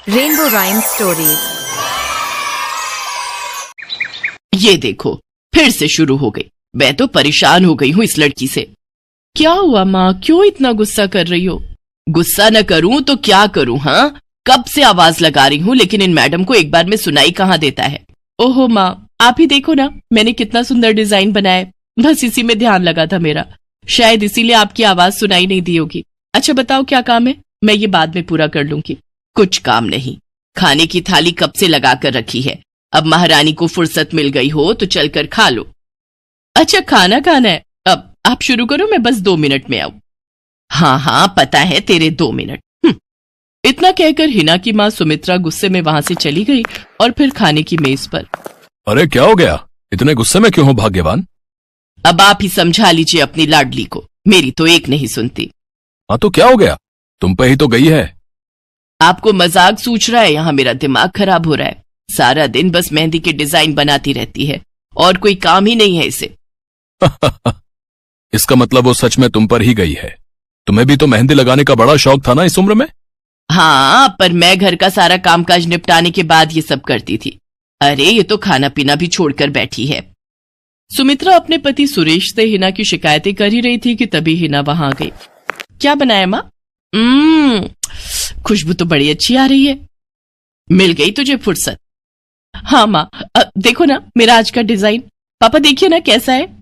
Rainbow rhyme stories. ये देखो फिर से शुरू हो गई। मैं तो परेशान हो गई हूँ इस लड़की से। क्या हुआ माँ, क्यों इतना गुस्सा कर रही हो? गुस्सा न करूं तो क्या करूं? हाँ, कब से आवाज लगा रही हूँ लेकिन इन मैडम को एक बार में सुनाई कहाँ देता है। ओहो माँ, आप ही देखो ना, मैंने कितना सुंदर डिजाइन बनाया है, बस इसी में ध्यान लगा था मेरा, शायद इसीलिए आपकी आवाज सुनाई नहीं दी होगी। अच्छा बताओ क्या काम है, मैं ये बाद में पूरा कर लूंगी। कुछ काम नहीं, खाने की थाली कब से लगा कर रखी है, अब महारानी को फुर्सत मिल गई हो तो चलकर खा लो। अच्छा खाना खाना है, अब आप शुरू करो, मैं बस 2 मिनट में आऊं। हाँ हाँ पता है तेरे 2 मिनट। इतना कहकर हिना की माँ सुमित्रा गुस्से में वहां से चली गई और फिर खाने की मेज पर। अरे क्या हो गया, इतने गुस्से में क्यों हो भाग्यवान? अब आप ही समझा लीजिए अपनी लाडली को, मेरी तो एक नहीं सुनती। हाँ तो क्या हो गया, तुम पे ही तो गई है। आपको मजाक सूझ रहा है? यहाँ मेरा दिमाग खराब हो रहा है, सारा दिन बस मेहंदी के डिजाइन बनाती रहती है और कोई काम ही नहीं है इसे। इसका मतलब वो सच में तुम पर ही गई है। तुम्हें भी तो मेहंदी लगाने का बड़ा शौक था ना इस उम्र में। हाँ, पर मैं घर का सारा कामकाज निपटाने के बाद ये सब करती थी। अरे ये तो खाना पीना भी छोड़कर बैठी है। सुमित्रा अपने पति सुरेश से हिना की शिकायतें कर ही रही थी कि तभी हिना वहां आ गई। क्या बनाया माँ? खुशबू तो बड़ी अच्छी आ रही है। मिल गई तुझे फुर्सत? हाँ माँ, देखो ना मेरा आज का डिजाइन, पापा देखिए ना कैसा है।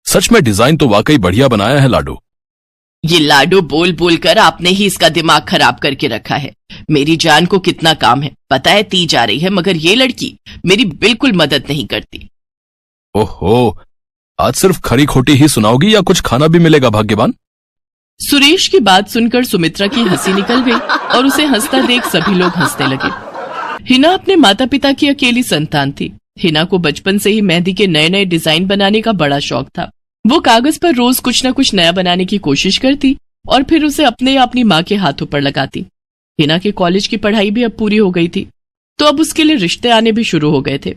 सच में डिजाइन तो वाकई बढ़िया बनाया है लाडो। ये लाडो बोल बोल कर आपने ही इसका दिमाग खराब करके रखा है। मेरी जान को कितना काम है पता है, ती जा रही है, मगर ये लड़की मेरी बिल्कुल मदद नहीं करती। ओहो, आज सिर्फ खरी खोटी ही सुनाओगी या कुछ खाना भी मिलेगा भाग्यवान? सुरेश की बात सुनकर सुमित्रा की हंसी निकल गई और उसे हंसता देख सभी लोग हंसने लगे। हिना अपने माता पिता की अकेली संतान थी। हिना को बचपन से ही मेहंदी के नए नए डिजाइन बनाने का बड़ा शौक था। वो कागज पर रोज कुछ न कुछ नया बनाने की कोशिश करती और फिर उसे अपने या अपनी माँ के हाथों पर लगाती। हिना के कॉलेज की पढ़ाई भी अब पूरी हो गई थी, तो अब उसके लिए रिश्ते आने भी शुरू हो गए थे।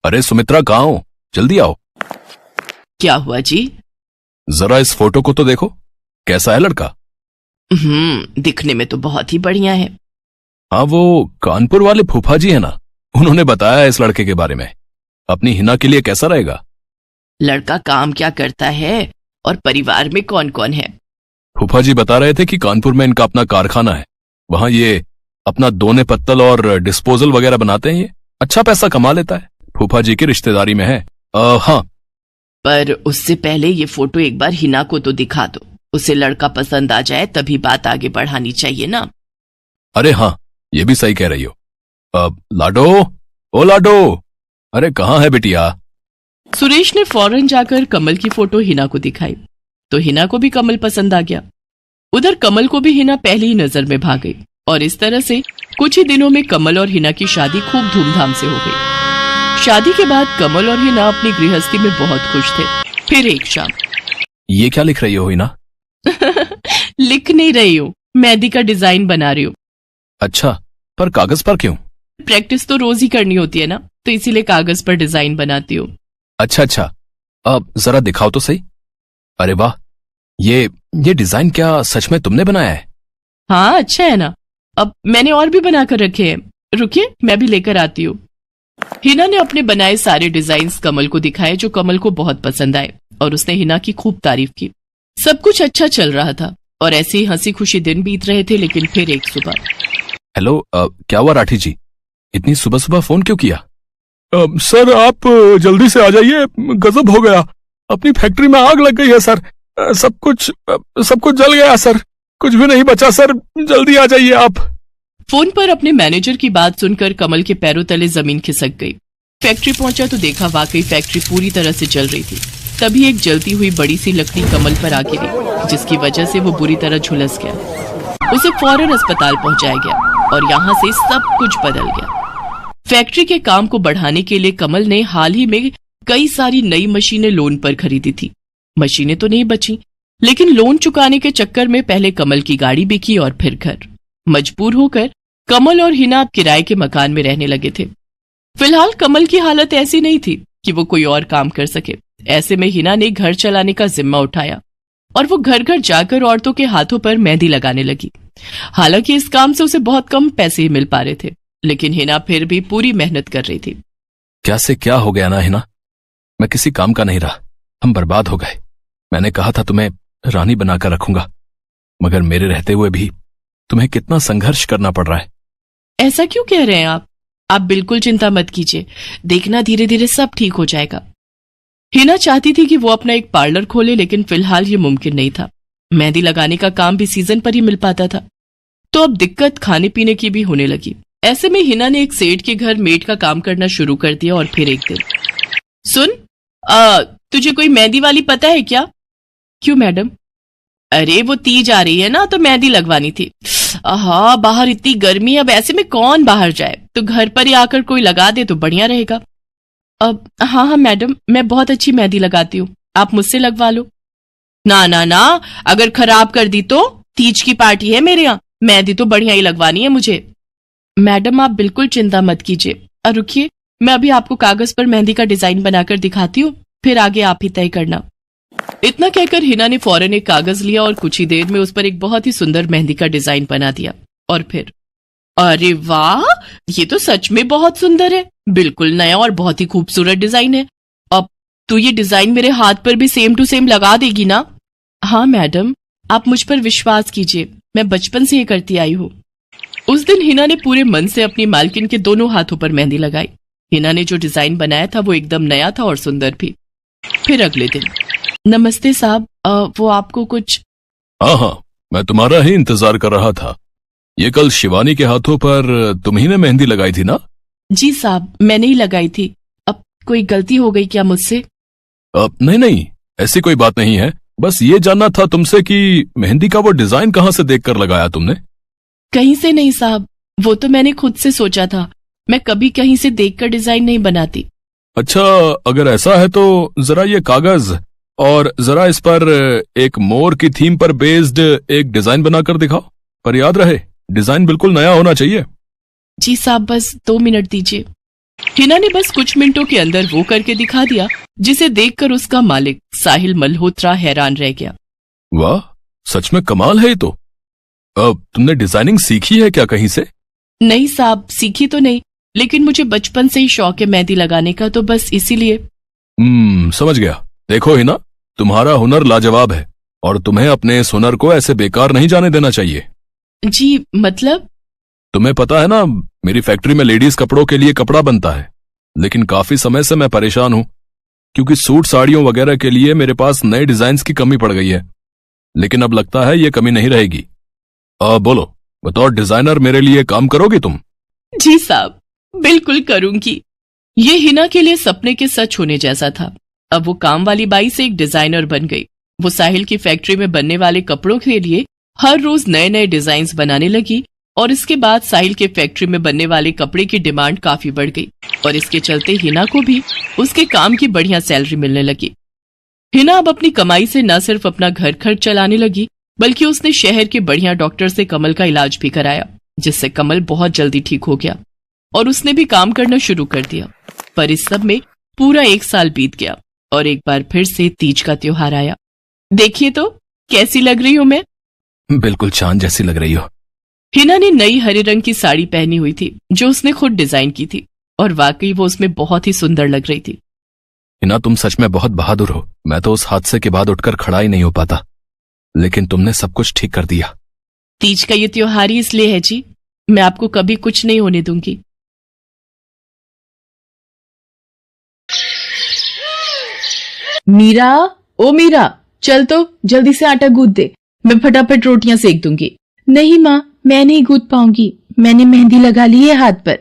अरे सुमित्रा कहाँ हो, जल्दी आओ। क्या हुआ जी? जरा इस फोटो को तो देखो, कैसा है लड़का? दिखने में तो बहुत ही बढ़िया है। हाँ, वो कानपुर वाले फूफा जी है ना, उन्होंने बताया इस लड़के के बारे में। अपनी हिना के लिए कैसा रहेगा? लड़का काम क्या करता है और परिवार में कौन कौन है? फूफा जी बता रहे थे कि कानपुर में इनका अपना कारखाना है, वहां ये अपना दोने पत्तल और डिस्पोजल वगैरह बनाते हैं। ये अच्छा पैसा कमा लेता है, फूफा जी की रिश्तेदारी में है। हाँ, पर उससे पहले ये फोटो एक बार हिना को तो दिखा दो, उसे लड़का पसंद आ जाए तभी बात आगे बढ़ानी चाहिए ना। अरे हाँ, ये भी सही कह रही हो। लाडो, ओ लाडो, अरे कहाँ है बिटिया? सुरेश ने फौरन जाकर कमल की फोटो हिना को दिखाई तो हिना को भी कमल पसंद आ गया। उधर कमल को भी हिना पहली ही नजर में भाग गई और इस तरह से कुछ ही दिनों में कमल और हिना की शादी खूब धूमधाम से हो गई। शादी के बाद कमल और हिना अपनी गृहस्थी में बहुत खुश थे। फिर एक शाम। ये क्या लिख रही हो हिना? लिख नहीं रही हूँ, मेहंदी का डिजाइन बना रही हूँ। अच्छा, पर कागज पर क्यों? प्रैक्टिस तो रोज ही करनी होती है ना, तो इसीलिए कागज पर डिजाइन बनाती हूँ। अच्छा, अब जरा दिखाओ तो सही। अरे वाह, ये डिजाइन क्या सच में तुमने बनाया है? हाँ अच्छा है ना, अब मैंने और भी बनाकर रखे हैं, रुकिए मैं भी लेकर आती हूँ। हिना ने अपने बनाए सारे डिजाइन्स कमल को दिखाए जो कमल को बहुत पसंद आए और उसने हिना की खूब तारीफ की। सब कुछ अच्छा चल रहा था और ऐसे ही हंसी खुशी दिन बीत रहे थे। लेकिन फिर एक सुबह। हेलो, क्या हुआ राठी जी, इतनी सुबह सुबह फोन क्यों किया? सर आप जल्दी से आ जाइए, गजब हो गया, अपनी फैक्ट्री में आग लग गई है सर, सब कुछ जल गया सर, कुछ भी नहीं बचा सर, जल्दी आ जाइए आप। फोन पर अपने मैनेजर की बात सुनकर कमल के पैरों तले जमीन खिसक गई। फैक्ट्री पहुंचा तो देखा वाकई फैक्ट्री पूरी तरह से जल रही थी। तभी एक जलती हुई बड़ी सी लकड़ी कमल पर आ गिरी, जिसकी वजह से वो बुरी तरह झुलस गया। उसे फौरन अस्पताल पहुंचाया गया और यहाँ से सब कुछ बदल गया। फैक्ट्री के काम को बढ़ाने के लिए कमल ने हाल ही में कई सारी नई मशीनें लोन पर खरीदी थी। मशीनें तो नहीं बची, लेकिन लोन चुकाने के चक्कर में पहले कमल की गाड़ी बिकी और फिर घर। मजबूर होकर कमल और हिना किराए के मकान में रहने लगे थे। फिलहाल कमल की हालत ऐसी नहीं थी कि वो कोई और काम कर सके। ऐसे में हिना ने घर चलाने का जिम्मा उठाया और वो घर घर जाकर औरतों के हाथों पर मेहंदी लगाने लगी। हालांकि इस काम से उसे बहुत कम पैसे ही मिल पा रहे थे, लेकिन हिना फिर भी पूरी मेहनत कर रही थी। क्या से क्या हो गया ना हिना, मैं किसी काम का नहीं रहा, हम बर्बाद हो गए। मैंने कहा था तुम्हें रानी बनाकर रखूंगा, मगर मेरे रहते हुए भी तुम्हें कितना संघर्ष करना पड़ रहा है। ऐसा क्यों कह रहे हैं आप बिल्कुल चिंता मत कीजिए, देखना धीरे धीरे सब ठीक हो जाएगा। हिना चाहती थी कि वो अपना एक पार्लर खोले, लेकिन फिलहाल ये मुमकिन नहीं था। मेहंदी लगाने का काम भी सीजन पर ही मिल पाता था, तो अब दिक्कत खाने पीने की भी होने लगी। ऐसे में हिना ने एक सेठ के घर मेड का काम करना शुरू कर दिया। और फिर एक दिन, सुन, तुझे कोई मेहंदी वाली पता है क्या? क्यों मैडम? अरे वो तीज आ रही है ना, तो मेहंदी लगवानी थी। आहा, बाहर इतनी गर्मी, अब ऐसे में कौन बाहर जाए, तो घर पर ही आकर कोई लगा दे तो बढ़िया रहेगा। अब हाँ मैडम, मैं बहुत अच्छी मेहंदी लगाती हूँ, आप मुझसे लगवा लो। ना ना ना, अगर खराब कर दी तो? तीज की पार्टी है मेरे यहाँ, मेहंदी तो बढ़िया ही लगवानी है मुझे। मैडम आप बिल्कुल चिंता मत कीजिए, और रुकिए, मैं अभी आपको कागज पर मेहंदी का डिजाइन बनाकर दिखाती हूँ, फिर आगे आप ही तय करना। इतना कहकर हिना ने फौरन एक कागज लिया और कुछ ही देर में उस पर एक बहुत ही सुंदर मेहंदी का डिजाइन बना दिया। और फिर, अरे वाह, ये तो सच में बहुत सुंदर है, बिल्कुल नया और बहुत ही खूबसूरत डिजाइन है। अब तो ये डिजाइन मेरे हाथ पर भी सेम टू सेम लगा देगी ना? हाँ मैडम, आप मुझ पर विश्वास कीजिए, मैं बचपन से ये करती आई हूँ। उस दिन हिना ने पूरे मन से अपनी मालकिन के दोनों हाथों पर मेहंदी लगाई। हिना ने जो डिजाइन बनाया था वो एकदम नया था और सुंदर भी। फिर अगले दिन, नमस्ते साहब, वो आपको कुछ? हाँ, मैं तुम्हारा ही इंतजार कर रहा था। ये कल शिवानी के हाथों पर तुम ही ने मेहंदी लगाई थी ना? जी साहब, मैंने ही लगाई थी। अब कोई गलती हो गई क्या मुझसे? नहीं, ऐसी कोई बात नहीं है, बस ये जानना था तुमसे कि मेहंदी का वो डिजाइन कहाँ से देखकर लगाया तुमने? कहीं से नहीं साहब, वो तो मैंने खुद से सोचा था, मैं कभी कहीं से देखकर डिजाइन नहीं बनाती। अच्छा, अगर ऐसा है तो जरा ये कागज और जरा इस पर एक मोर की थीम पर बेस्ड एक डिजाइन बनाकर दिखाओ, पर याद रहे डिजाइन बिल्कुल नया होना चाहिए। जी साहब, बस 2 मिनट दीजिए। हिना ने बस कुछ मिनटों के अंदर वो करके दिखा दिया, जिसे देखकर उसका मालिक साहिल मल्होत्रा हैरान रह गया। वाह, सच में कमाल है ये तो। अब तुमने डिजाइनिंग सीखी है क्या कहीं से? नहीं साहब, सीखी तो नहीं, लेकिन मुझे बचपन से ही शौक है मेहंदी लगाने का, तो बस इसीलिए। समझ गया। देखो हिना, तुम्हारा हुनर लाजवाब है और तुम्हें अपने इस हुनर को ऐसे बेकार नहीं जाने देना चाहिए। जी मतलब? तुम्हें पता है ना, मेरी फैक्ट्री में लेडीज कपड़ों के लिए कपड़ा बनता है, लेकिन काफी समय से मैं परेशान हूं, क्योंकि सूट साड़ियों वगैरह के लिए मेरे पास नए डिजाइन्स की कमी पड़ गई है। लेकिन अब लगता है ये कमी नहीं रहेगी। बोलो, बतौर डिजाइनर मेरे लिए काम करोगी तुम? जी साहब, बिल्कुल करूंगी। ये हिना के लिए सपने के सच होने जैसा था। अब वो काम वाली बाई से एक डिजाइनर बन गई। वो साहिल की फैक्ट्री में बनने वाले कपड़ों के लिए हर रोज नए नए डिजाइन्स बनाने लगी, और इसके बाद साहिल के फैक्ट्री में बनने वाले कपड़े की डिमांड काफी बढ़ गई, और इसके चलते हिना को भी उसके काम की बढ़िया सैलरी मिलने लगी। हिना अब अपनी कमाई से न सिर्फ अपना घर खर्च चलाने लगी, बल्कि उसने शहर के बढ़िया डॉक्टर से कमल का इलाज भी कराया, जिससे कमल बहुत जल्दी ठीक हो गया और उसने भी काम करना शुरू कर दिया। पर इस सब में पूरा 1 साल बीत गया और एक बार फिर से तीज का त्योहार आया। देखिए तो कैसी लग रही हूं मैं? बिल्कुल चांद जैसी लग रही हो। हिना ने नई हरे रंग की साड़ी पहनी हुई थी, जो उसने खुद डिजाइन की थी, और वाकई वो उसमें बहुत ही सुंदर लग रही थी। हिना, तुम सच में बहुत बहादुर हो। मैं तो उस हादसे के बाद उठकर खड़ा ही नहीं हो पाता, लेकिन तुमने सब कुछ ठीक कर दिया। तीज का ये त्योहार ही इसलिए है जी, मैं आपको कभी कुछ नहीं होने दूंगी। मीरा, ओ मीरा, चल तो जल्दी से आटा गूंथ दे, मैं फटाफट रोटियां सेक दूंगी। नहीं माँ, मैं नहीं गूंथ पाऊंगी, मैंने मेहंदी लगा ली है हाथ पर।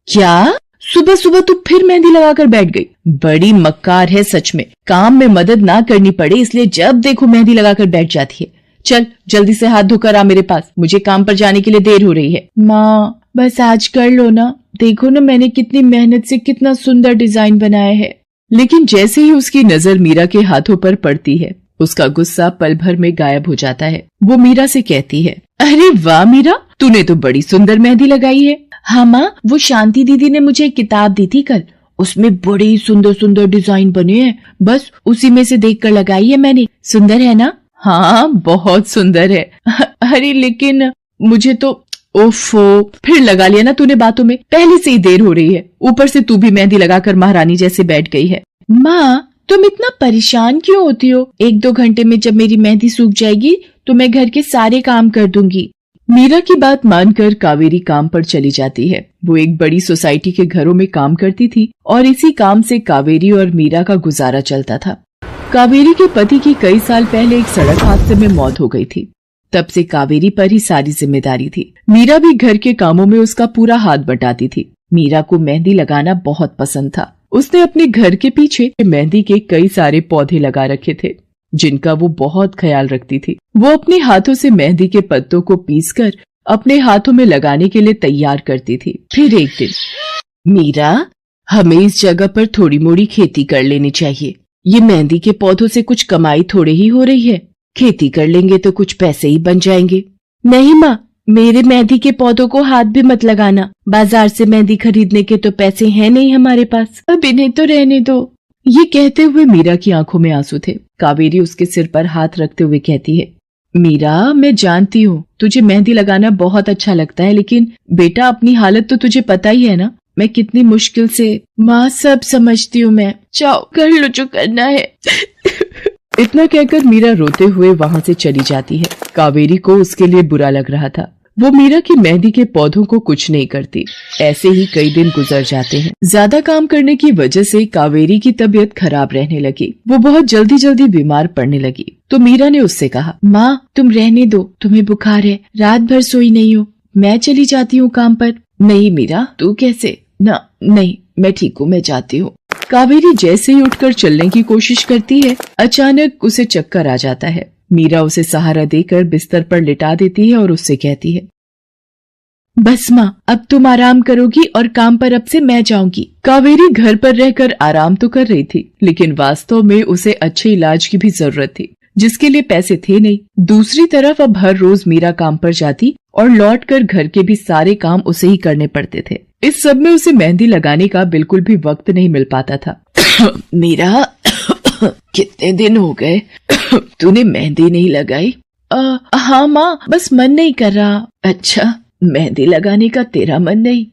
क्या? सुबह सुबह तू फिर मेहंदी लगाकर बैठ गई? बड़ी मक्कार है सच में, काम में मदद ना करनी पड़े इसलिए जब देखो मेहंदी लगाकर बैठ जाती है। चल जल्दी से हाथ धोकर आ मेरे पास, मुझे काम पर जाने के लिए देर हो रही है। माँ बस आज कर लो ना, देखो ना मैंने कितनी मेहनत से कितना सुंदर डिजाइन बनाया है। लेकिन जैसे ही उसकी नजर मीरा के हाथों पर पड़ती है, उसका गुस्सा पल भर में गायब हो जाता है। वो मीरा से कहती है, अरे वाह मीरा, तूने तो बड़ी सुंदर मेहंदी लगाई है। हाँ माँ, वो शांति दीदी ने मुझे एक किताब दी थी कल, उसमें बड़े ही सुंदर सुंदर डिजाइन बने हैं, बस उसी में से देखकर लगाई है मैंने। सुंदर है ना? हाँ बहुत सुंदर है। अरे लेकिन मुझे तो ओफो, फिर लगा लिया ना तूने बातों में। पहले से ही देर हो रही है, ऊपर से तू भी मेहंदी लगाकर महारानी जैसे बैठ गई है। माँ, तुम इतना परेशान क्यों होती हो? 1-2 घंटे में जब मेरी मेहंदी सूख जाएगी तो मैं घर के सारे काम कर दूंगी। मीरा की बात मानकर कावेरी काम पर चली जाती है। वो एक बड़ी सोसाइटी के घरों में काम करती थी और इसी काम से कावेरी और मीरा का गुजारा चलता था। कावेरी के पति की कई साल पहले एक सड़क हादसे में मौत हो गई थी। तब से कावेरी पर ही सारी जिम्मेदारी थी। मीरा भी घर के कामों में उसका पूरा हाथ बटाती थी। मीरा को मेहंदी लगाना बहुत पसंद था। उसने अपने घर के पीछे मेहंदी के कई सारे पौधे लगा रखे थे, जिनका वो बहुत ख्याल रखती थी। वो अपने हाथों से मेहंदी के पत्तों को पीसकर अपने हाथों में लगाने के लिए तैयार करती थी। फिर एक दिन, मीरा, हमें इस जगह पर थोड़ी मोड़ी खेती कर लेनी चाहिए। ये मेहंदी के पौधों से कुछ कमाई थोड़ी ही हो रही है, खेती कर लेंगे तो कुछ पैसे ही बन जाएंगे। नहीं माँ, मेरे मेहंदी के पौधों को हाथ भी मत लगाना। बाजार से मेहंदी खरीदने के तो पैसे हैं नहीं हमारे पास, अब इन्हें तो रहने दो। ये कहते हुए मीरा की आंखों में आंसू थे। कावेरी उसके सिर पर हाथ रखते हुए कहती है, मीरा, मैं जानती हूँ तुझे मेहंदी लगाना बहुत अच्छा लगता है, लेकिन बेटा अपनी हालत तो तुझे पता ही है ना, मैं कितनी मुश्किल से। माँ, सब समझती हूँ मैं, जाओ कर लो जो करना है। इतना कहकर मीरा रोते हुए वहाँ से चली जाती है। कावेरी को उसके लिए बुरा लग रहा था। वो मीरा की मेहंदी के पौधों को कुछ नहीं करती। ऐसे ही कई दिन गुजर जाते हैं। ज्यादा काम करने की वजह से कावेरी की तबीयत खराब रहने लगी। वो बहुत जल्दी जल्दी बीमार पड़ने लगी। तो मीरा ने उससे कहा, माँ, तुम रहने दो, तुम्हें बुखार है, रात भर सोई नहीं हो, मैं चली जाती हूँ काम पर। नहीं मीरा, तू कैसे? ना, नहीं, मैं ठीक हूँ, मैं जाती हूँ। कावेरी जैसे ही उठकर चलने की कोशिश करती है, अचानक उसे चक्कर आ जाता है। मीरा उसे सहारा देकर बिस्तर पर लिटा देती है और उससे कहती है, बस माँ, अब तुम आराम करोगी और काम पर अब से मैं जाऊंगी। कावेरी घर पर रहकर आराम तो कर रही थी, लेकिन वास्तव में उसे अच्छे इलाज की भी जरूरत थी, जिसके लिए पैसे थे नहीं। दूसरी तरफ अब हर रोज मीरा काम पर जाती और लौटकर घर के भी सारे काम उसे ही करने पड़ते थे। इस सब में उसे मेहंदी लगाने का बिल्कुल भी वक्त नहीं मिल पाता था। मीरा, कितने दिन हो गए तूने मेहंदी नहीं लगाई? हाँ माँ, बस मन नहीं कर रहा। अच्छा, मेहंदी लगाने का तेरा मन नहीं?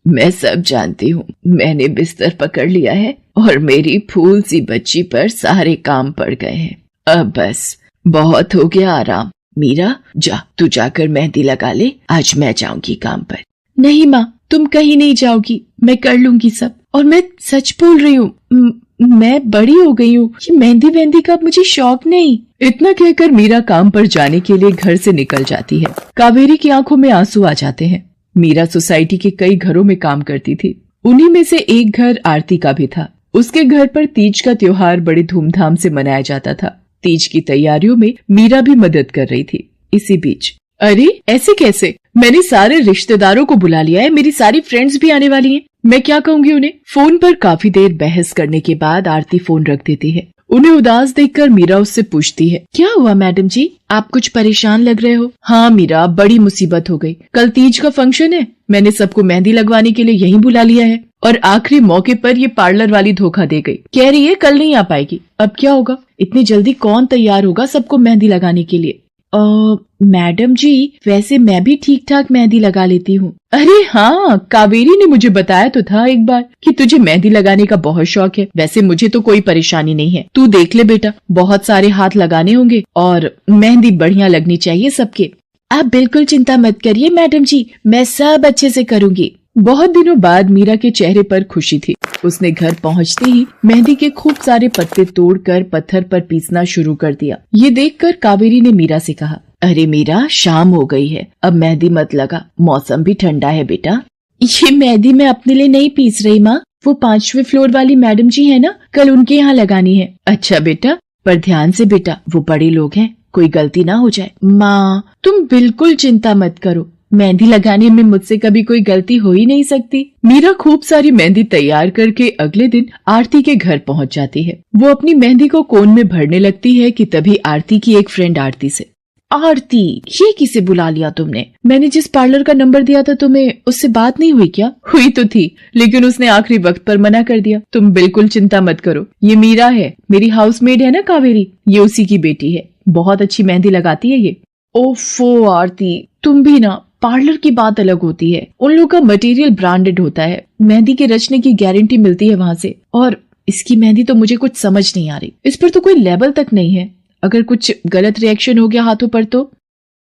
मैं सब जानती हूँ। मैंने बिस्तर पकड़ लिया है और मेरी फूल सी बच्ची पर सारे काम पड़ गए हैं। अब बस बहुत हो गया आराम। मीरा, जा, तू जाकर मेहंदी लगा ले, आज मैं जाऊंगी काम पर। नहीं माँ, तुम कहीं नहीं जाओगी, मैं कर लूंगी सब। और मैं सच बोल रही हूँ, मैं बड़ी हो गई हूँ, ये मेहंदी वेहंदी का मुझे शौक नहीं। इतना कहकर मीरा काम पर जाने के लिए घर से निकल जाती है। कावेरी की आंखों में आंसू आ जाते हैं। मीरा सोसाइटी के कई घरों में काम करती थी। उन्हीं में से एक घर आरती का भी था। उसके घर पर तीज का त्योहार बड़े धूमधाम से मनाया जाता था। तीज की तैयारियों में मीरा भी मदद कर रही थी। इसी बीच, अरे ऐसे कैसे? मैंने सारे रिश्तेदारों को बुला लिया है, मेरी सारी फ्रेंड्स भी आने वाली हैं। मैं क्या कहूँगी उन्हें? फोन पर काफी देर बहस करने के बाद आरती फोन रख देती है। उन्हें उदास देखकर मीरा उससे पूछती है, क्या हुआ मैडम जी, आप कुछ परेशान लग रहे हो? हाँ मीरा, बड़ी मुसीबत हो गई। कल तीज का फंक्शन है, मैंने सबको मेहंदी लगवाने के लिए यहीं बुला लिया है और आखिरी मौके पर ये पार्लर वाली धोखा दे गई। कह रही है कल नहीं आ पाएगी। अब क्या होगा? इतनी जल्दी कौन तैयार होगा सबको मेहंदी लगाने के लिए? मैडम जी, वैसे मैं भी ठीक ठाक मेहंदी लगा लेती हूँ। अरे हाँ, कावेरी ने मुझे बताया तो था एक बार कि तुझे मेहंदी लगाने का बहुत शौक है। वैसे मुझे तो कोई परेशानी नहीं है, तू देख ले बेटा, बहुत सारे हाथ लगाने होंगे और मेहंदी बढ़िया लगनी चाहिए सबके। आप बिल्कुल चिंता मत करिए मैडम जी, मैं सब अच्छे से करूँगी। बहुत दिनों बाद मीरा के चेहरे पर खुशी थी। उसने घर पहुंचते ही मेहंदी के खूब सारे पत्ते तोड़कर पत्थर पर पीसना शुरू कर दिया। ये देखकर कावेरी ने मीरा से कहा, अरे मीरा, शाम हो गई है, अब मेहंदी मत लगा, मौसम भी ठंडा है बेटा। ये मेहंदी मैं अपने लिए नहीं पीस रही माँ, वो 5वें फ्लोर वाली मैडम जी है ना, कल उनके यहाँ लगानी है। अच्छा बेटा, पर ध्यान से बेटा, वो बड़े लोग हैं, कोई गलती ना हो जाए। माँ, तुम बिल्कुल चिंता मत करो, मेहंदी लगाने में मुझसे कभी कोई गलती हो ही नहीं सकती। मीरा खूब सारी मेहंदी तैयार करके अगले दिन आरती के घर पहुंच जाती है। वो अपनी मेहंदी को कोन में भरने लगती है कि तभी आरती की एक फ्रेंड आरती से, आरती, ये किसे बुला लिया तुमने? मैंने जिस पार्लर का नंबर दिया था तुम्हें, उससे बात नहीं हुई क्या? हुई तो थी, लेकिन उसने आखिरी वक्त पर मना कर दिया। तुम बिल्कुल चिंता मत करो, ये मीरा है, मेरी हाउसमेड है ना कावेरी, ये उसी की बेटी है, बहुत अच्छी मेहंदी लगाती है ये। ओफो आरती, तुम भी ना, पार्लर की बात अलग होती है, उन लोगों का मटेरियल ब्रांडेड होता है, मेहंदी के रचने की गारंटी मिलती है वहां से, और इसकी मेहंदी तो मुझे कुछ समझ नहीं आ रही, इस पर तो कोई लेबल तक नहीं है, अगर कुछ गलत रिएक्शन हो गया हाथों पर तो।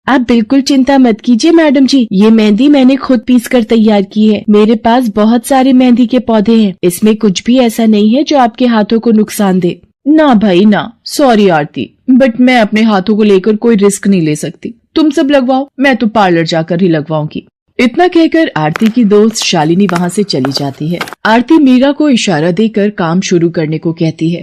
आप बिल्कुल चिंता मत कीजिए मैडम जी, ये मेहंदी मैंने खुद पीस कर तैयार की है, मेरे पास बहुत सारे मेहंदी के पौधे हैं, इसमें कुछ भी ऐसा नहीं है जो आपके हाथों को नुकसान दे। ना भाई ना, सॉरी आरती, बट मैं अपने हाथों को लेकर कोई रिस्क नहीं ले सकती, तुम सब लगवाओ, मैं तो पार्लर जाकर ही लगवाऊंगी। इतना कहकर आरती की दोस्त शालिनी वहां से चली जाती है। आरती मीरा को इशारा देकर काम शुरू करने को कहती है।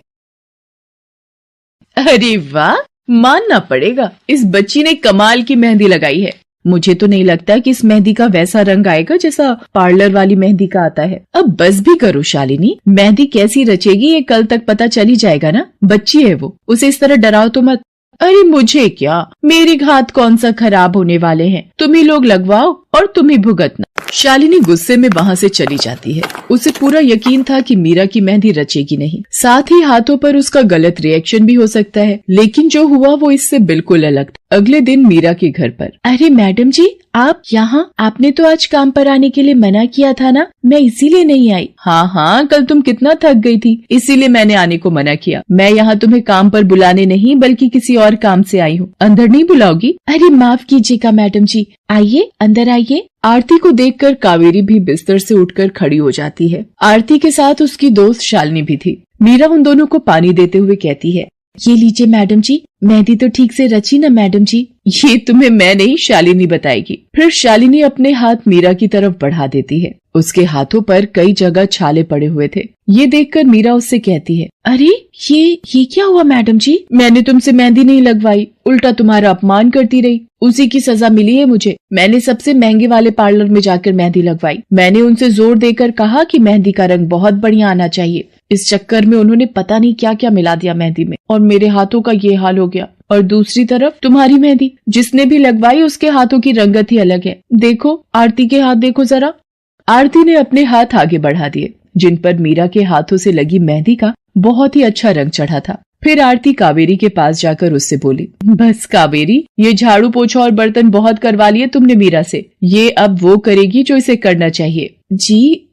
अरे वाह, मानना पड़ेगा, इस बच्ची ने कमाल की मेहंदी लगाई है। मुझे तो नहीं लगता कि इस मेहंदी का वैसा रंग आएगा जैसा पार्लर वाली मेहंदी का आता है। अब बस भी करो शालिनी, मेहंदी कैसी रचेगी ये कल तक पता चल ही जाएगा ना, बच्ची है वो, उसे इस तरह डराओ तो मत। अरे मुझे क्या, मेरे हाथ कौन सा खराब होने वाले हैं, तुम ही लोग लगवाओ और तुम ही भुगतना। शालिनी गुस्से में वहां से चली जाती है। उसे पूरा यकीन था कि मीरा की मेहंदी रचेगी नहीं, साथ ही हाथों पर उसका गलत रिएक्शन भी हो सकता है, लेकिन जो हुआ वो इससे बिल्कुल अलग था। अगले दिन मीरा के घर पर। अरे मैडम जी, आप यहाँ, आपने तो आज काम पर आने के लिए मना किया था ना, मैं इसीलिए नहीं आई। हाँ, कल तुम कितना थक गई थी, इसीलिए मैंने आने को मना किया। मैं यहाँ तुम्हें काम पर बुलाने नहीं बल्कि किसी और काम से आई हूँ, अंदर नहीं बुलाओगी? अरे माफ कीजिएगा मैडम जी, आइए अंदर आइए। आरती को देखकर कावेरी भी बिस्तर से उठकर खड़ी हो जाती है। आरती के साथ उसकी दोस्त शालिनी भी थी। मीरा उन दोनों को पानी देते हुए कहती है, ये लीजिए मैडम जी, मेहंदी तो ठीक से रची ना मैडम जी? ये तुम्हें मैं नहीं, शालिनी बताएगी। फिर शालिनी अपने हाथ मीरा की तरफ बढ़ा देती है। उसके हाथों पर कई जगह छाले पड़े हुए थे। ये देखकर मीरा उससे कहती है, अरे ये क्या हुआ मैडम जी? मैंने तुमसे मेहंदी नहीं लगवाई, उल्टा तुम्हारा अपमान करती रही, उसी की सजा मिली है मुझे। मैंने सबसे महंगे वाले पार्लर में जाकर मेहंदी लगवाई। मैंने उनसे जोर देकर कहा कि मेहंदी का रंग बहुत बढ़िया आना चाहिए। इस चक्कर में उन्होंने पता नहीं क्या क्या मिला दिया मेहंदी में, और मेरे हाथों का ये हाल हो गया। और दूसरी तरफ तुम्हारी मेहंदी, जिसने भी लगवाई उसके हाथों की रंगत ही अलग है। देखो आरती के हाथ देखो जरा। आरती ने अपने हाथ आगे बढ़ा दिए, जिन पर मीरा के हाथों से लगी मेहंदी का बहुत ही अच्छा रंग चढ़ा था। फिर आरती कावेरी के पास जाकर उससे बोली, बस कावेरी, ये झाड़ू पोछा और बर्तन बहुत करवा लिए तुमने मीरा से, ये अब वो करेगी जो इसे करना चाहिए। जी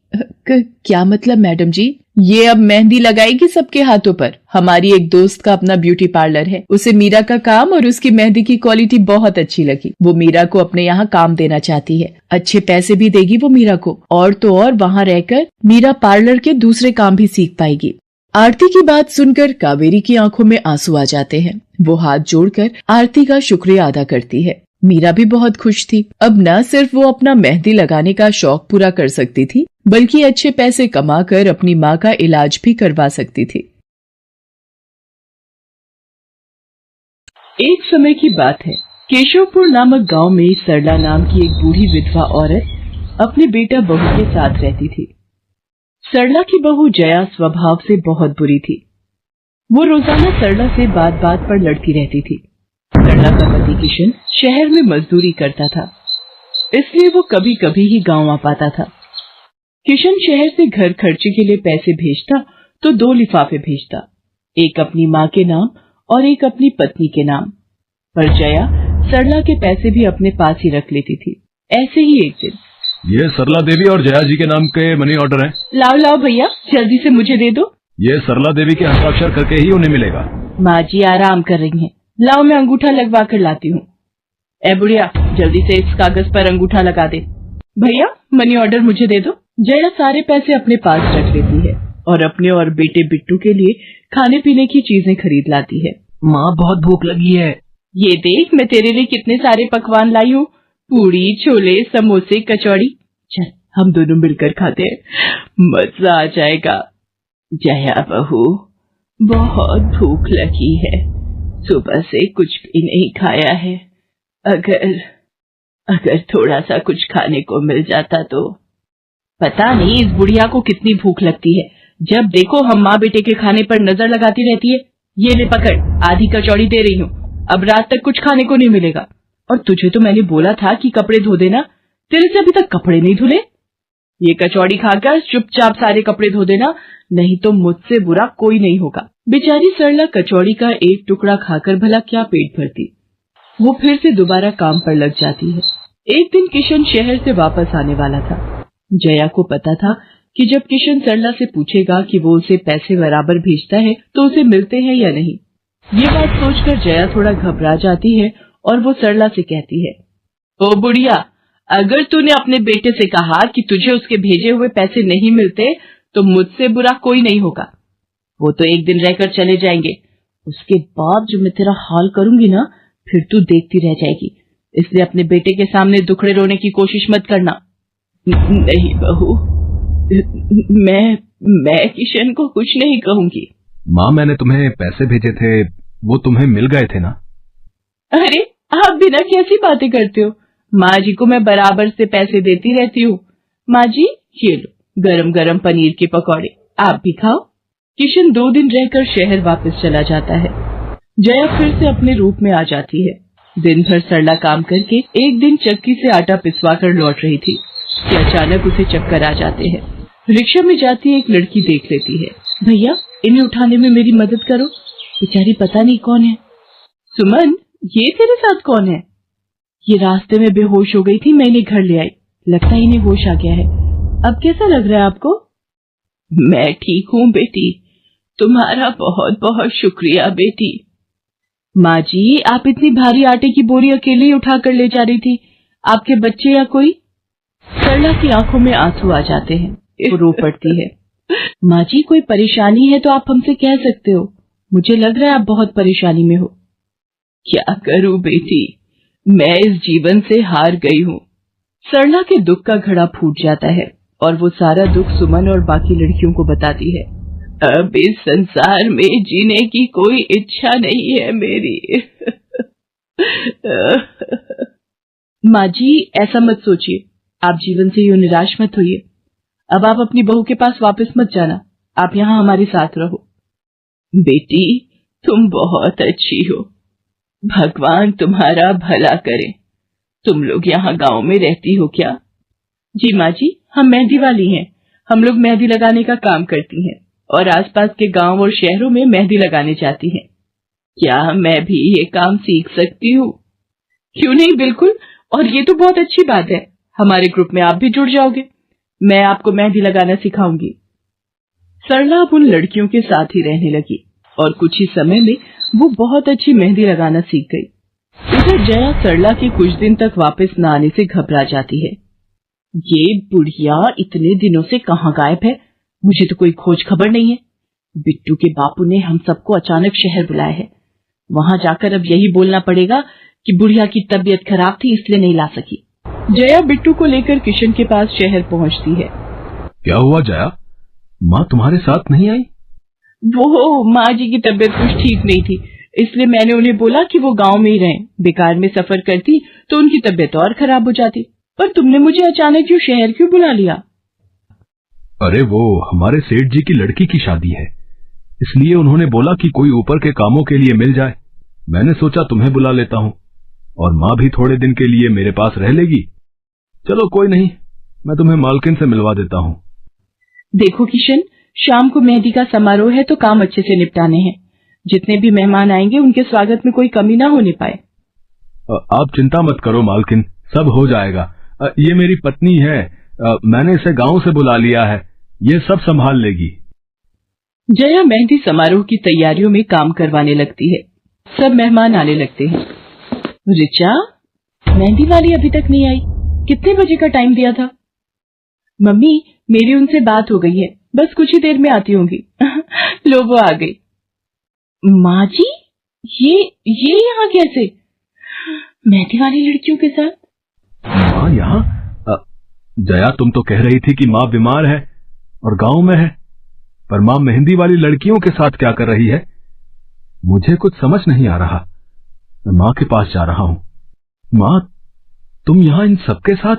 क्या मतलब मैडम जी? ये अब मेहंदी लगाएगी सबके हाथों पर। हमारी एक दोस्त का अपना ब्यूटी पार्लर है, उसे मीरा का काम और उसकी मेहंदी की क्वालिटी बहुत अच्छी लगी। वो मीरा को अपने यहाँ काम देना चाहती है, अच्छे पैसे भी देगी वो मीरा को, और तो और वहाँ रहकर मीरा पार्लर के दूसरे काम भी सीख पाएगी। आरती की बात सुनकर कावेरी की आंखों में आंसू आ जाते हैं। वो हाथ जोड़कर आरती का शुक्रिया अदा करती है। मीरा भी बहुत खुश थी। अब न सिर्फ वो अपना मेहंदी लगाने का शौक पूरा कर सकती थी, बल्कि अच्छे पैसे कमाकर अपनी माँ का इलाज भी करवा सकती थी। एक समय की बात है, केशवपुर नामक गांव में सरला नाम की एक बूढ़ी विधवा औरत अपने बेटा बहू के साथ रहती थी। सरला की बहू जया स्वभाव से बहुत बुरी थी। वो रोजाना सरला से बात बात पर लड़ती रहती थी। सरला का पति किशन शहर में मजदूरी करता था, इसलिए वो कभी कभी ही गांव आ पाता था। किशन शहर से घर खर्चे के लिए पैसे भेजता तो 2 लिफाफे भेजता, एक अपनी माँ के नाम और एक अपनी पत्नी के नाम। पर जया सरला के पैसे भी अपने पास ही रख लेती थी। ऐसे ही एक दिन, ये सरला देवी और जया जी के नाम के मनी ऑर्डर हैं। लाओ भैया, जल्दी से मुझे दे दो। ये सरला देवी के हस्ताक्षर करके ही उन्हें मिलेगा। माँ जी आराम कर रही हैं, लाओ मैं अंगूठा लगवा कर लाती हूँ। ए बुढ़िया, जल्दी से इस कागज पर अंगूठा लगा दे। भैया मनी ऑर्डर मुझे दे दो। जया सारे पैसे अपने पास रख लेती है और अपने और बेटे बिट्टू के लिए खाने पीने की चीजें खरीद लाती है। माँ बहुत भूख लगी है। ये देख, मैं तेरे लिए कितने सारे पकवान लाई हूँ, पूरी, छोले, समोसे, कचौड़ी। चल हम दोनों मिलकर खाते हैं, मजा आ जाएगा। जया बहू, बहुत भूख लगी है, सुबह से कुछ भी नहीं खाया है। अगर थोड़ा सा कुछ खाने को मिल जाता तो। पता नहीं इस बुढ़िया को कितनी भूख लगती है, जब देखो हम माँ बेटे के खाने पर नजर लगाती रहती है। ये ले पकड़, आधी कचौड़ी दे रही हूँ, अब रात तक कुछ खाने को नहीं मिलेगा। और तुझे तो मैंने बोला था कि कपड़े धो देना, तेरे से अभी तक कपड़े नहीं धुले। ये कचौड़ी खाकर चुपचाप सारे कपड़े धो देना, नहीं तो मुझसे बुरा कोई नहीं होगा। बेचारी सरला कचौड़ी का एक टुकड़ा खाकर भला क्या पेट भरती। वो फिर से दोबारा काम पर लग जाती है। एक दिन किशन शहर से वापस आने वाला था। जया को पता था कि जब किशन सरला से पूछेगा कि वो उसे पैसे बराबर भेजता है तो उसे मिलते हैं या नहीं। ये बात सोचकर जया थोड़ा घबरा जाती है और वो सरला से कहती है, ओ बुढ़िया, अगर तूने अपने बेटे से कहा कि तुझे उसके भेजे हुए पैसे नहीं मिलते तो मुझसे बुरा कोई नहीं होगा। वो तो एक दिन रहकर चले जाएंगे, उसके बाद जो मैं तेरा हाल करूंगी ना, फिर तू देखती रह जाएगी। इसलिए अपने बेटे के सामने दुखड़े रोने की कोशिश मत करना। नहीं बहू, मैं किशन को कुछ नहीं कहूंगी। माँ, मैंने तुम्हें पैसे भेजे थे, वो तुम्हें मिल गए थे ना? अरे आप बिना कैसी बातें करते हो? माँ जी को मैं बराबर से पैसे देती रहती हूँ। माँ जी, ये लो गरम गरम पनीर के पकौड़े, आप भी खाओ। किशन 2 दिन रहकर शहर वापस चला जाता है। जया फिर से अपने रूप में आ जाती है। दिन भर सरला काम करके एक दिन चक्की से आटा पिसवा कर लौट रही थी कि अचानक उसे चक्कर आ जाते हैं। रिक्शा में जाती एक लड़की देख लेती है। भैया, इन्हें उठाने में मेरी मदद करो, बेचारी पता नहीं कौन है। सुमन, ये तेरे साथ कौन है? ये रास्ते में बेहोश हो गई थी, मैं इन्हें घर ले आई, लगता है इन्हें होश आ गया है। अब कैसा लग रहा है आपको? मैं ठीक हूँ बेटी, तुम्हारा बहुत बहुत शुक्रिया बेटी। माँ जी, आप इतनी भारी आटे की बोरी अकेले ही उठा कर ले जा रही थी, आपके बच्चे या कोई? सरला की आंखों में आंसू आ जाते हैं, वो रो पड़ती है। माँ जी, कोई परेशानी है तो आप हमसे कह सकते हो, मुझे लग रहा है आप बहुत परेशानी में हो। क्या करूं बेटी, मैं इस जीवन से हार गई हूँ। सरला के दुख का घड़ा फूट जाता है और वो सारा दुख सुमन और बाकी लड़कियों को बताती है। अब इस संसार में जीने की कोई इच्छा नहीं है मेरी। माँ जी, ऐसा मत सोचिए, आप जीवन से यूं निराश मत होइए। अब आप अपनी बहू के पास वापस मत जाना, आप यहाँ हमारे साथ रहो। बेटी, तुम बहुत अच्छी हो, भगवान तुम्हारा भला करे। तुम लोग यहाँ गांव में रहती हो क्या? जी माँ जी, हम मेहंदी वाली हैं। हम लोग मेहंदी लगाने का काम करती हैं और आसपास के गांव और शहरों में मेहंदी लगाने जाती हैं। क्या मैं भी ये काम सीख सकती हूँ? क्यों नहीं, बिल्कुल, और ये तो बहुत अच्छी बात है। हमारे ग्रुप में आप भी जुड़ जाओगे, मैं आपको मेहंदी लगाना सिखाऊंगी। सरला अब उन लड़कियों के साथ ही रहने लगी और कुछ ही समय में वो बहुत अच्छी मेहंदी लगाना सीख गई। इधर जया सरला के कुछ दिन तक वापस न आने से घबरा जाती है। ये बुढ़िया इतने दिनों से कहाँ गायब है, मुझे तो कोई खोज खबर नहीं है। बिट्टू के बापू ने हम सबको अचानक शहर बुलाया है, वहां जाकर अब यही बोलना पड़ेगा कि बुढ़िया की तबीयत खराब थी इसलिए नहीं ला सकी। जया बिट्टू को लेकर किशन के पास शहर पहुंचती है। क्या हुआ जया, माँ तुम्हारे साथ नहीं आई? वो माँ जी की तबीयत कुछ ठीक नहीं थी, इसलिए मैंने उन्हें बोला कि वो गांव में ही रहें। बेकार में सफर करती तो उनकी तबीयत और खराब हो जाती। पर तुमने मुझे अचानक क्यों शहर क्यों बुला लिया? अरे वो हमारे सेठ जी की लड़की की शादी है, इसलिए उन्होंने बोला कि कोई ऊपर के कामों के लिए मिल जाए। मैंने सोचा तुम्हें बुला लेता हूँ, और माँ भी थोड़े दिन के लिए मेरे पास रह लेगी। चलो कोई नहीं, मैं तुम्हें मालकिन से मिलवा देता हूँ। देखो किशन, शाम को मेहंदी का समारोह है तो काम अच्छे से निपटाने हैं। जितने भी मेहमान आएंगे उनके स्वागत में कोई कमी ना होने पाए। आप चिंता मत करो मालकिन, सब हो जाएगा। ये मेरी पत्नी है, मैंने इसे गांव से बुला लिया है, ये सब संभाल लेगी। जया मेहंदी समारोह की तैयारियों में काम करवाने लगती है। सब मेहमान आने लगते हैं। रिचा, मेहंदी वाली अभी तक नहीं आई, कितने बजे का टाइम दिया था? मम्मी, मेरी उनसे बात हो गई है, बस कुछ ही देर में आती होंगी। लो वो आ गई। माँ जी, ये यहाँ कैसे? मेहंदी वाली लड़कियों के साथ? माँ यहाँ? जया, तुम तो कह रही थी कि माँ बीमार है और गांव में है, पर माँ मेहंदी वाली लड़कियों के साथ क्या कर रही है? मुझे कुछ समझ नहीं आ रहा। मैं माँ के पास जा रहा हूँ। माँ, तुम यहाँ इन सबके साथ?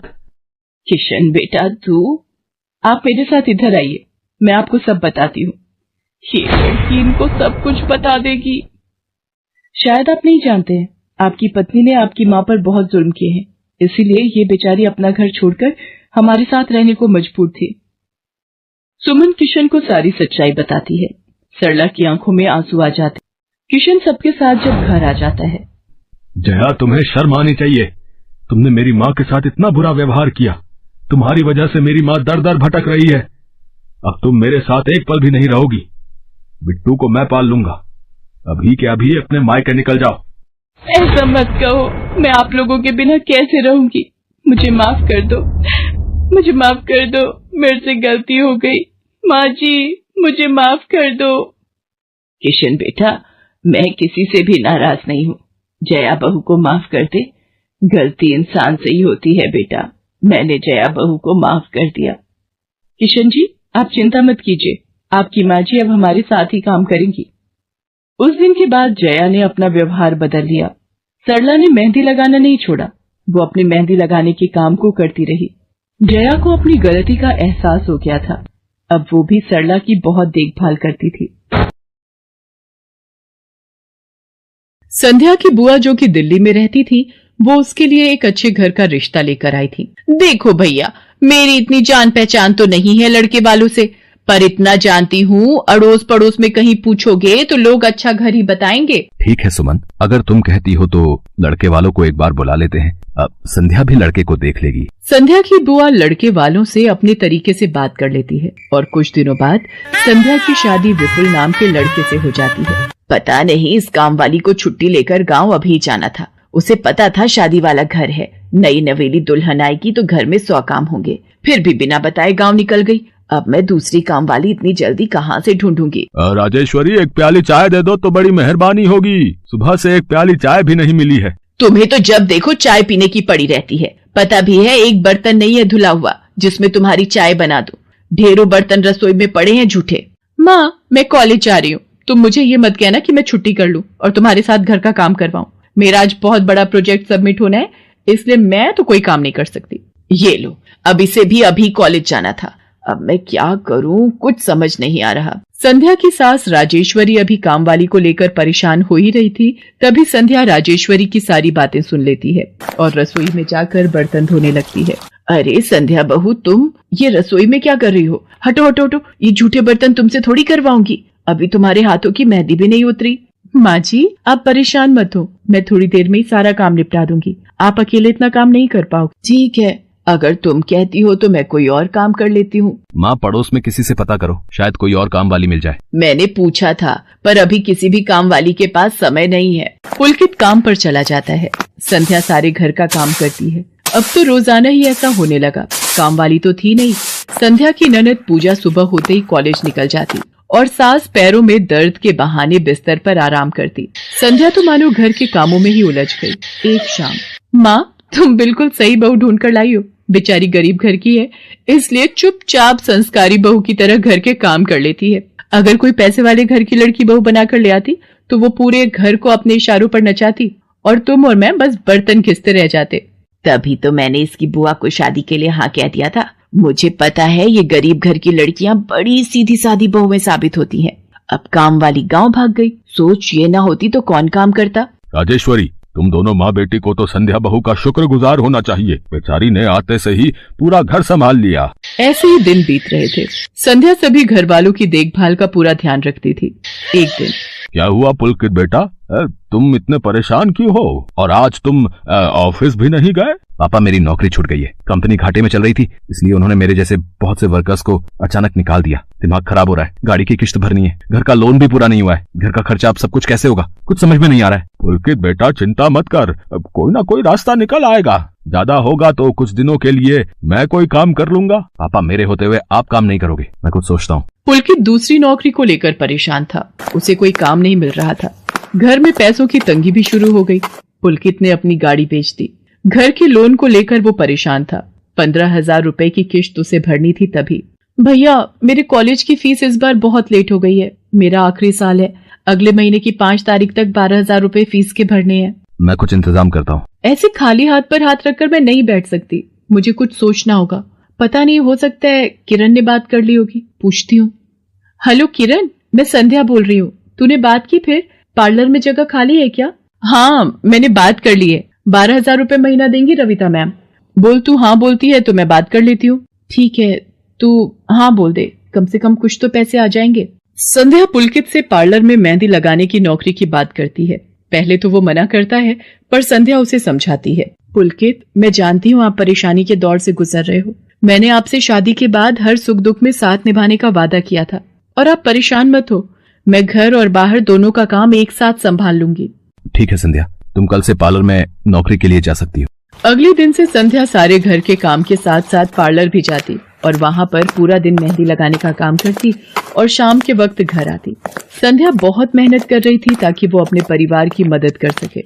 किशन बेटा, आप मेरे साथ इधर आइए, मैं आपको सब बताती हूँ। ये लड़की इनको सब कुछ बता देगी। शायद आप नहीं जानते हैं, आपकी पत्नी ने आपकी माँ पर बहुत जुल्म किए हैं, इसीलिए ये बेचारी अपना घर छोड़कर हमारे साथ रहने को मजबूर थी। सुमन किशन को सारी सच्चाई बताती है। सरला की आंखों में आंसू आ जाते। किशन सबके साथ जब घर आ जाता है। जया, तुम्हें शर्म आनी चाहिए। तुमने मेरी माँ के साथ इतना बुरा व्यवहार किया। तुम्हारी वजह से मेरी माँ दर दर भटक रही है। अब तुम मेरे साथ एक पल भी नहीं रहोगी। बिट्टू को मैं पाल लूंगा। अभी के अभी अपने मायके निकल जाओ। ऐसा मत कहो, मैं आप लोगों के बिना कैसे रहूंगी। मुझे माफ कर दो, मुझे माफ कर दो, मेरे से गलती हो गई। माँ जी, मुझे माफ कर दो। किशन बेटा, मैं किसी से भी नाराज नहीं हूँ। जया बहू को माफ कर दे। गलती इंसान से ही होती है बेटा। मैंने जया बहू को माफ कर दिया। किशन जी, आप चिंता मत कीजिए, आपकी माँ जी अब हमारे साथ ही काम करेंगी। उस दिन के बाद जया ने अपना व्यवहार बदल लिया। सरला ने मेहंदी लगाना नहीं छोड़ा। वो अपनी मेहंदी लगाने के काम को करती रही। जया को अपनी गलती का एहसास हो गया था। अब वो भी सरला की बहुत देखभाल करती थी। संध्या की बुआ, जो कि दिल्ली में रहती थी, वो उसके लिए एक अच्छे घर का रिश्ता लेकर आई थी। देखो भैया, मेरी इतनी जान पहचान तो नहीं है लड़के वालों से, पर इतना जानती हूँ, अड़ोस पड़ोस में कहीं पूछोगे तो लोग अच्छा घर ही बताएंगे। ठीक है सुमन, अगर तुम कहती हो तो लड़के वालों को एक बार बुला लेते हैं। अब संध्या भी लड़के को देख लेगी। संध्या की बुआ लड़के वालों से अपने तरीके से बात कर लेती है और कुछ दिनों बाद संध्या की शादी विपुल नाम के लड़के से हो जाती है। पता नहीं इस काम वाली को छुट्टी लेकर गाँव अभी जाना था। उसे पता था शादी वाला घर है, नई नवेली दुल्हन आएगी तो घर में 100 काम होंगे, फिर भी बिना बताए गाँव निकल गई। अब मैं दूसरी काम वाली इतनी जल्दी कहाँ से ढूंढूंगी। राजेश्वरी, एक प्याली चाय दे दो तो बड़ी मेहरबानी होगी। सुबह से एक प्याली चाय भी नहीं मिली है। तुम्हें तो जब देखो चाय पीने की पड़ी रहती है। पता भी है एक बर्तन नहीं है धुला हुआ जिसमें तुम्हारी चाय बना दूं। ढेरों बर्तन रसोई में पड़े हैं झूठे। माँ, मैं कॉलेज जा रही हूँ, तुम मुझे ये मत कहना कि मैं छुट्टी कर लूं और तुम्हारे साथ घर का काम करवाऊं। मेरा आज बहुत बड़ा प्रोजेक्ट सबमिट होना है, इसलिए मैं तो कोई काम नहीं कर सकती। ये लो, अब इसे भी अभी कॉलेज जाना था। अब मैं क्या करूं, कुछ समझ नहीं आ रहा। संध्या की सास राजेश्वरी अभी काम वाली को लेकर परेशान हो ही रही थी। तभी संध्या राजेश्वरी की सारी बातें सुन लेती है और रसोई में जाकर बर्तन धोने लगती है। अरे संध्या बहू, तुम ये रसोई में क्या कर रही हो? हटो हटो हटो, ये झूठे बर्तन तुमसे थोड़ी करवाऊंगी। अभी तुम्हारे हाथों की मेहंदी भी नहीं उतरी। माँ जी, आप परेशान मत हो, मैं थोड़ी देर में ही सारा काम निपटा दूंगी। आप अकेले इतना काम नहीं कर पाओगे। ठीक है, अगर तुम कहती हो तो मैं कोई और काम कर लेती हूँ। माँ, पड़ोस में किसी से पता करो, शायद कोई और काम वाली मिल जाए। मैंने पूछा था, पर अभी किसी भी काम वाली के पास समय नहीं है। पुलकित काम पर चला जाता है। संध्या सारे घर का काम करती है। अब तो रोजाना ही ऐसा होने लगा। काम वाली तो थी नहीं। संध्या की ननद पूजा सुबह होते ही कॉलेज निकल जाती और सास पैरों में दर्द के बहाने बिस्तर पर आराम करती। संध्या तो मानो घर के कामों में ही उलझ गई। एक शाम, माँ, तुम बिल्कुल सही बहू ढूंढ कर लाई हो। बेचारी गरीब घर की है, इसलिए चुपचाप संस्कारी बहू की तरह घर के काम कर लेती है। अगर कोई पैसे वाले घर की लड़की बहू बनाकर ले आती तो वो पूरे घर को अपने इशारों पर नचाती और तुम और मैं बस बर्तन घिसते रह जाते। तभी तो मैंने इसकी बुआ को शादी के लिए हाँ कह दिया था। मुझे पता है ये गरीब घर की लड़कियां बड़ी सीधी सादी बहुएं साबित होती हैं। अब काम वाली गांव भाग गई। सोच ये ना होती तो कौन काम करता। राजेश्वरी, तुम दोनों माँ बेटी को तो संध्या बहू का शुक्रगुजार होना चाहिए। बेचारी ने आते से ही पूरा घर संभाल लिया। ऐसे ही दिन बीत रहे थे। संध्या सभी घर वालों की देखभाल का पूरा ध्यान रखती थी। एक दिन, क्या हुआ पुलकित बेटा, तुम इतने परेशान क्यों हो? और आज तुम ऑफिस भी नहीं गए? पापा, मेरी नौकरी छूट गई है। कंपनी घाटे में चल रही थी, इसलिए उन्होंने मेरे जैसे बहुत से वर्कर्स को अचानक निकाल दिया। दिमाग खराब हो रहा है, गाड़ी की किश्त भरनी है, घर का लोन भी पूरा नहीं हुआ है। घर का खर्चा अब सब कुछ कैसे होगा, कुछ समझ में नहीं आ रहा है। पुलकित बेटा, चिंता मत कर, अब कोई ना कोई रास्ता निकल आएगा। ज्यादा होगा तो कुछ दिनों के लिए मैं कोई काम कर लूंगा। पापा, मेरे होते हुए आप काम नहीं करोगे, मैं कुछ सोचता हूँ। पुलकित दूसरी नौकरी को लेकर परेशान था। उसे कोई काम नहीं मिल रहा था। घर में पैसों की तंगी भी शुरू हो गई। पुलकित ने अपनी गाड़ी बेच दी। घर के लोन को लेकर वो परेशान था। 15,000 रुपए की किश्त उसे भरनी थी। तभी, भैया, मेरे कॉलेज की फीस इस बार बहुत लेट हो गई है। मेरा आखिरी साल है। अगले महीने की 5 तारीख तक 12,000 रुपए फीस के भरने हैं। मैं कुछ इंतजाम करता हूँ। ऐसे खाली हाथ पर हाथ रखकर मैं नहीं बैठ सकती। मुझे कुछ सोचना होगा। पता नहीं, हो सकता है किरण ने बात कर ली होगी। पूछती हूँ। हेलो किरण, मैं संध्या बोल रही हूँ। तूने बात की फिर? पार्लर में जगह खाली है क्या? हाँ, मैंने बात कर ली है। 12,000 रुपए महीना देंगी रविता मैम। बोल, तू हाँ बोलती है तो मैं बात कर लेती हूँ। ठीक है, तू हाँ बोल दे, कम से कम कुछ तो पैसे आ जाएंगे। संध्या पुलकित से पार्लर में मेहंदी लगाने की नौकरी की बात करती है। पहले तो वो मना करता है, पर संध्या उसे समझाती है। पुलकित, मैं जानती हूँ आप परेशानी के दौर से गुजर रहे हो। मैंने आपसे शादी के बाद हर सुख दुख में साथ निभाने का वादा किया था, और आप परेशान मत हो, मैं घर और बाहर दोनों का काम एक साथ संभाल लूंगी। ठीक है संध्या, तुम कल से पार्लर में नौकरी के लिए जा सकती हो। अगले दिन से संध्या सारे घर के काम के साथ साथ पार्लर भी जाती और वहां पर पूरा दिन मेहंदी लगाने का काम करती और शाम के वक्त घर आती। संध्या बहुत मेहनत कर रही थी ताकि वो अपने परिवार की मदद कर सके।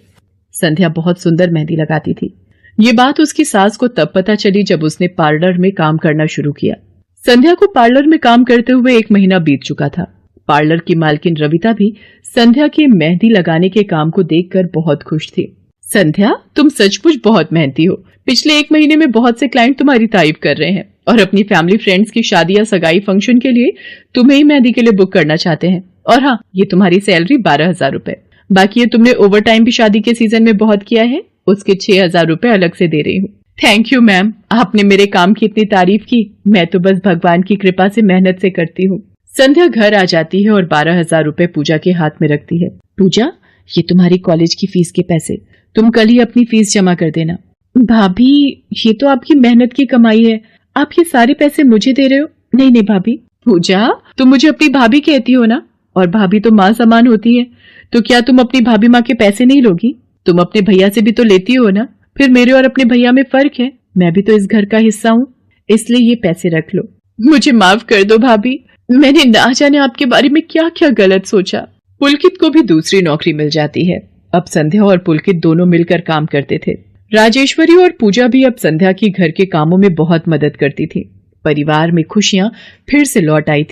संध्या बहुत सुंदर मेहंदी लगाती थी। ये बात उसकी सास को तब पता चली जब उसने पार्लर में काम करना शुरू किया। संध्या को पार्लर में काम करते हुए 1 महीना बीत चुका था। पार्लर की मालकिन रविता भी संध्या के मेहंदी लगाने के काम को देखकर बहुत खुश थी। संध्या, तुम सचमुच बहुत मेहनती हो। पिछले 1 महीने में बहुत से क्लाइंट तुम्हारी तारीफ कर रहे हैं और अपनी फैमिली फ्रेंड्स की शादी या सगाई फंक्शन के लिए तुम्हें ही मेहंदी के लिए बुक करना चाहते हैं। और हाँ, ये तुम्हारी सैलरी 12,000 रुपए। बाकी ये तुमने ओवर टाइम भी शादी के सीजन में बहुत किया है, उसके 6,000 रुपए अलग से दे रही हूँ। थैंक यू मैम, आपने मेरे काम की इतनी तारीफ की। मैं तो बस भगवान की कृपा से मेहनत से करती हूँ। संध्या घर आ जाती है और 12,000 रुपए पूजा के हाथ में रखती है। पूजा, ये तुम्हारी कॉलेज की फीस के पैसे, तुम कल ही अपनी फीस जमा कर देना। भाभी, ये तो आपकी मेहनत की कमाई है, आप ये सारे पैसे मुझे दे रहे हो? नहीं नहीं भाभी। पूजा, तुम मुझे अपनी भाभी कहती हो ना, और भाभी तो माँ समान होती है, तो क्या तुम अपनी भाभी माँ के पैसे नहीं लोगी? तुम अपने भैया से भी तो लेती हो ना। फिर मेरे और अपने भैया में फर्क है, मैं भी तो इस घर का हिस्सा हूँ, इसलिए ये पैसे रख लो। मुझे माफ कर दो भाभी, मैंने ना जाने आपके बारे में क्या क्या गलत सोचा। पुलकित को भी दूसरी नौकरी मिल जाती है। अब संध्या और पुलकित दोनों मिलकर काम करते थे। राजेश्वरी और पूजा भी अब संध्या की घर के कामों में बहुत मदद करती थी। परिवार में खुशियां फिर से लौट आई थी।